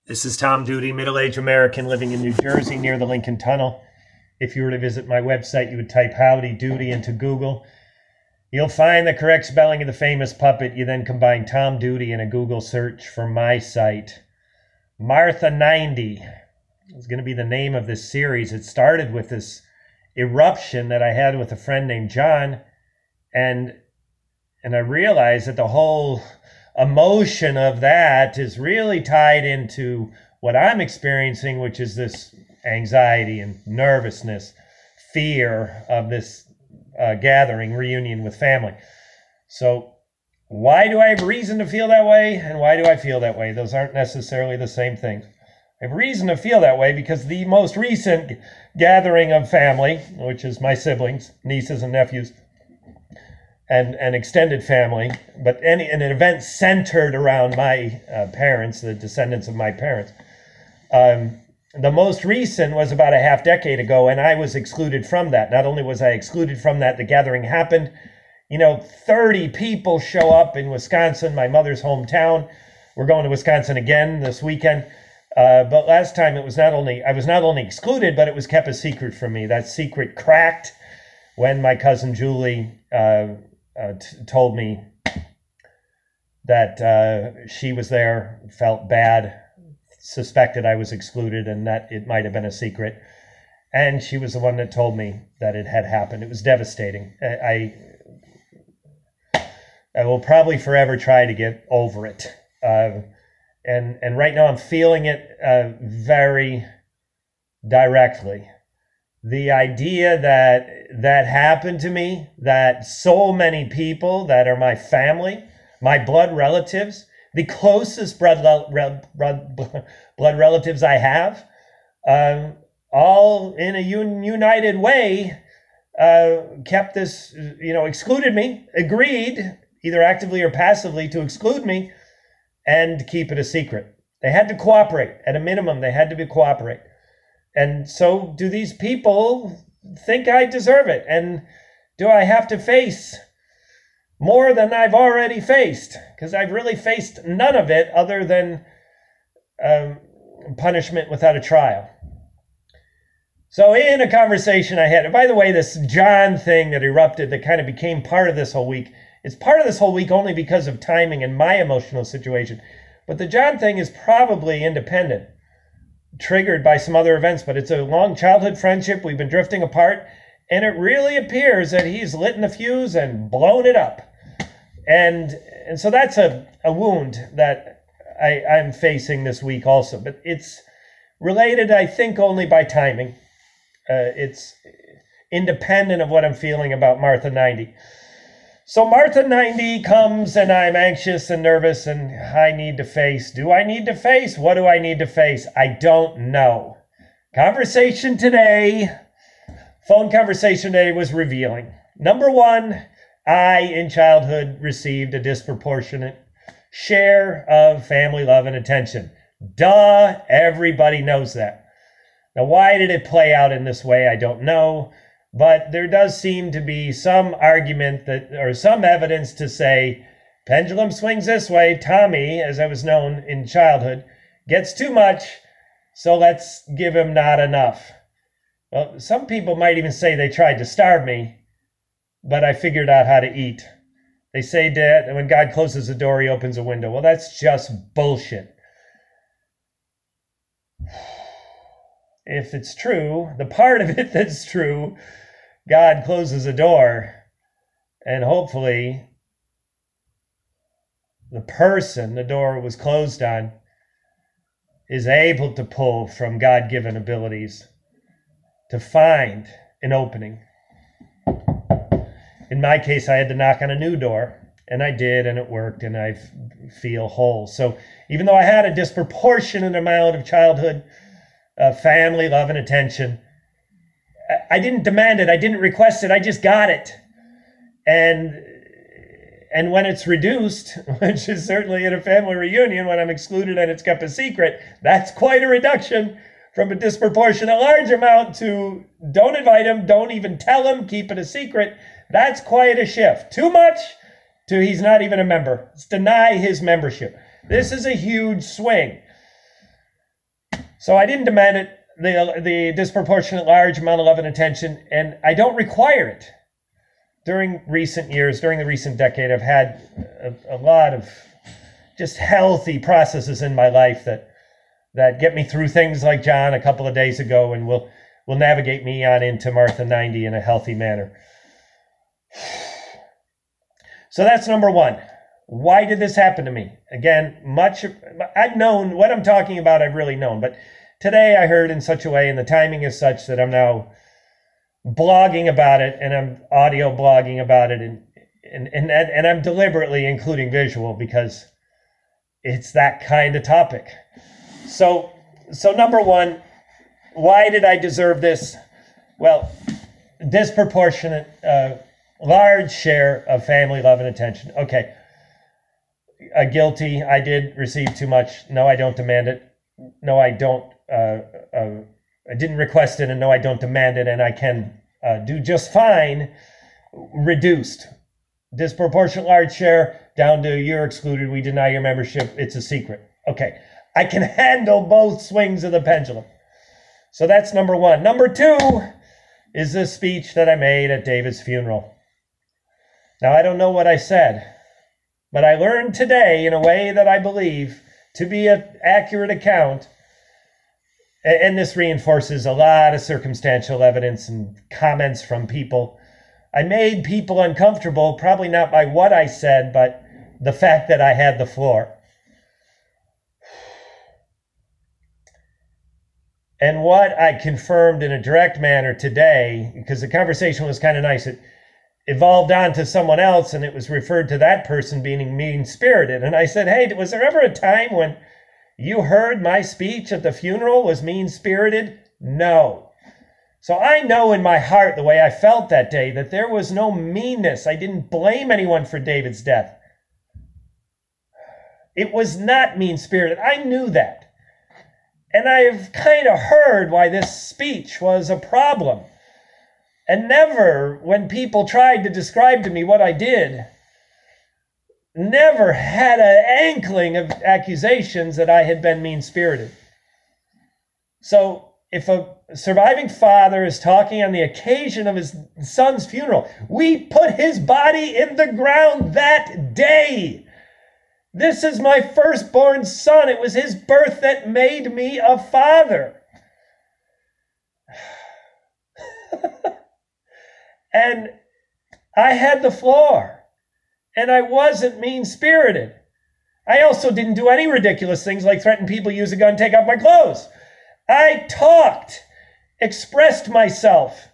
This is Tom Duty, middle-aged American living in New Jersey near the Lincoln Tunnel. If you were to visit my website, you would type Howdy Doody into Google. You'll find the correct spelling of the famous puppet. You then combine Tom Duty in a Google search for my site. Martha90 is going to be the name of this series. It started with this eruption that I had with a friend named John, and I realized that the whole emotion of that is really tied into what I'm experiencing, which is this anxiety and nervousness, fear of this gathering, reunion with family. So why do I have reason to feel that way, and why do I feel that way? Those aren't necessarily the same things. I have reason to feel that way because the most recent gathering of family, which is my siblings, nieces and nephews, and extended family, but an event centered around my parents, the descendants of my parents. The most recent was about a half decade ago, and I was excluded from that. Not only was I excluded from that, the gathering happened. 30 people show up in Wisconsin, my mother's hometown. We're going to Wisconsin again this weekend. But last time I was not only excluded, but it was kept a secret from me. That secret cracked when my cousin Julie told me that she was there, felt bad, suspected I was excluded and that it might have been a secret. And she was the one that told me that it had happened. It was devastating. I will probably forever try to get over it. And right now I'm feeling it very directly. The idea that happened to me, that so many people that are my family, my blood relatives, the closest blood relatives I have, all in a united way, kept this, excluded me, agreed, either actively or passively, to exclude me and keep it a secret. They had to cooperate. At a minimum, they had to cooperate. And so do these people think I deserve it? And do I have to face more than I've already faced? Because I've really faced none of it other than punishment without a trial. So in a conversation I had, and by the way, this John thing that erupted, that kind of became part of this whole week, it's part of this whole week only because of timing and my emotional situation. But the John thing is probably independent, triggered by some other events, but it's a long childhood friendship. We've been drifting apart, and it really appears that he's lit in the fuse and blown it up. And so that's a wound that I'm facing this week also. But it's related, I think, only by timing. It's independent of what I'm feeling about Martha90. So Martha90 comes, and I'm anxious and nervous, and I need to face. Do I need to face? What do I need to face? I don't know. Phone conversation today was revealing. Number one, I, in childhood, received a disproportionate share of family love and attention. Duh, everybody knows that. Now, why did it play out in this way? I don't know. But there does seem to be some argument or some evidence to say, pendulum swings this way. Tommy, as I was known in childhood, gets too much, so let's give him not enough. Well, some people might even say they tried to starve me, but I figured out how to eat. They say that when God closes a door, he opens a window. Well, that's just bullshit. If it's true, the part of it that's true, God closes a door, and hopefully the person the door was closed on is able to pull from God-given abilities to find an opening. In my case, I had to knock on a new door, and I did, and it worked, and I feel whole. So even though I had a disproportionate amount of childhood family love and attention, I didn't demand it. I didn't request it. I just got it. And when it's reduced, which is certainly in a family reunion, when I'm excluded and it's kept a secret, that's quite a reduction from a disproportionate large amount to don't invite him, don't even tell him, keep it a secret. That's quite a shift. Too much to he's not even a member. Let's deny his membership. This is a huge swing. So I didn't demand it, the disproportionate large amount of love and attention, and I don't require it. During recent years, during the recent decade, I've had a lot of just healthy processes in my life that get me through things like John a couple of days ago, and will navigate me on into Martha 90 in a healthy manner. So that's number one. Why did this happen to me? Again, I've known what I'm talking about. I've really known, but today I heard in such a way, and the timing is such that I'm now blogging about it, and I'm audio blogging about it, and I'm deliberately including visual because it's that kind of topic. So number one, why did I deserve this? Well, disproportionate, large share of family love and attention. Okay, guilty. I did receive too much. No, I don't demand it. No, I don't. I didn't request it, and no, I don't demand it, and I can do just fine. Reduced. Disproportionate large share down to you're excluded, we deny your membership, it's a secret. Okay, I can handle both swings of the pendulum. So that's number one. Number two is the speech that I made at David's funeral. Now, I don't know what I said, but I learned today in a way that I believe to be an accurate account, and this reinforces a lot of circumstantial evidence and comments from people. I made people uncomfortable, probably not by what I said, but the fact that I had the floor. And what I confirmed in a direct manner today, because the conversation was kind of nice, it evolved on to someone else, and it was referred to that person being mean-spirited. And I said, hey, was there ever a time when you heard my speech at the funeral was mean-spirited? No. So I know in my heart, the way I felt that day, that there was no meanness. I didn't blame anyone for David's death. It was not mean-spirited. I knew that. And I've kind of heard why this speech was a problem. And never, when people tried to describe to me what I did, never had an inkling of accusations that I had been mean-spirited. So if a surviving father is talking on the occasion of his son's funeral, we put his body in the ground that day. This is my firstborn son. It was his birth that made me a father. And I had the floor. And I wasn't mean-spirited. I also didn't do any ridiculous things like threaten people, use a gun, take off my clothes. I talked, expressed myself.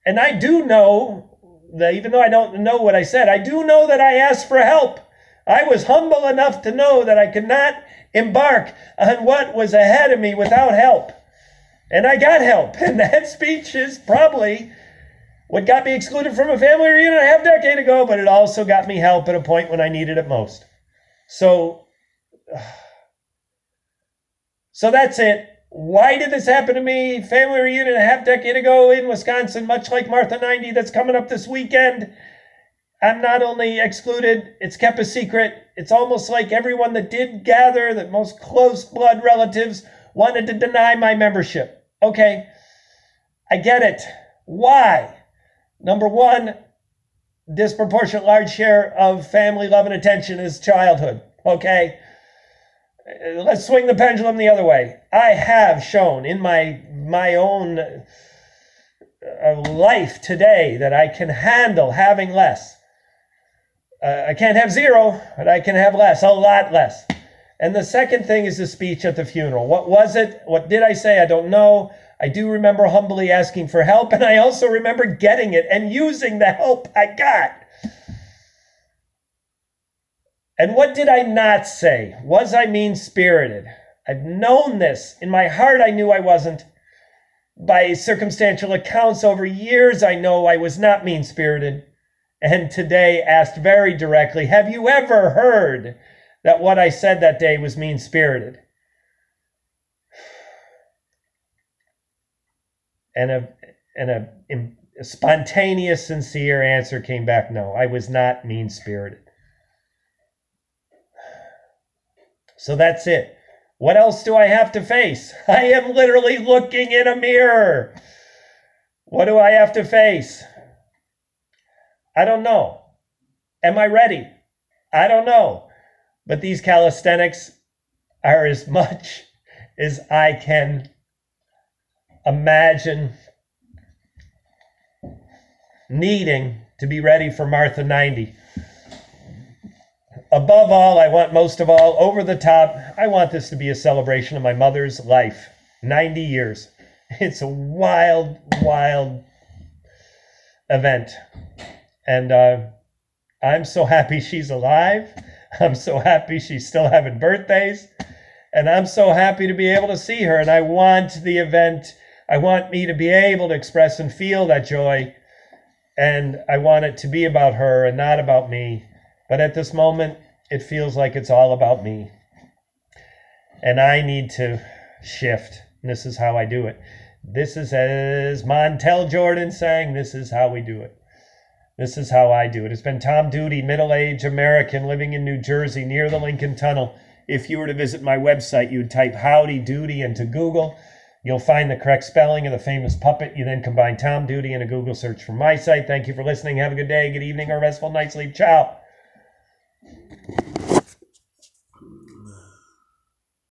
And I do know that even though I don't know what I said, I do know that I asked for help. I was humble enough to know that I could not embark on what was ahead of me without help. And I got help. And that speech is probably what got me excluded from a family reunion a half decade ago, but it also got me help at a point when I needed it most. So that's it. Why did this happen to me? Family reunion a half decade ago in Wisconsin, much like Martha 90 that's coming up this weekend. I'm not only excluded, it's kept a secret. It's almost like everyone that did gather, the most close blood relatives, wanted to deny my membership. Okay, I get it. Why? Number one, disproportionate large share of family love and attention is childhood. Okay, let's swing the pendulum the other way. I have shown in my own life today that I can handle having less. I can't have zero, but I can have less, a lot less. And the second thing is the speech at the funeral. What was it? What did I say? I don't know. I do remember humbly asking for help, and I also remember getting it and using the help I got. And what did I not say? Was I mean-spirited? I've known this. In my heart, I knew I wasn't. By circumstantial accounts over years, I know I was not mean-spirited. And today asked very directly, have you ever heard that what I said that day was mean-spirited? And a spontaneous, sincere answer came back, no, I was not mean-spirited. So that's it. What else do I have to face? I am literally looking in a mirror. What do I have to face? I don't know. Am I ready? I don't know. But these calisthenics are as much as I can imagine needing to be ready for Martha 90. Above all, I want most of all, over the top, I want this to be a celebration of my mother's life. 90 years. It's a wild, wild event. And I'm so happy she's alive. I'm so happy she's still having birthdays. And I'm so happy to be able to see her. And I want the event, I want me to be able to express and feel that joy. And I want it to be about her and not about me. But at this moment, it feels like it's all about me. And I need to shift. And this is how I do it. This is, as Montel Jordan sang, this is how we do it. This is how I do it. It's been Tom Duty, middle-aged American living in New Jersey near the Lincoln Tunnel. If you were to visit my website, you would type Howdy Doody into Google. You'll find the correct spelling of the famous puppet. You then combine Tom Duty in a Google search for my site. Thank you for listening. Have a good day, good evening, or restful night's sleep. Ciao.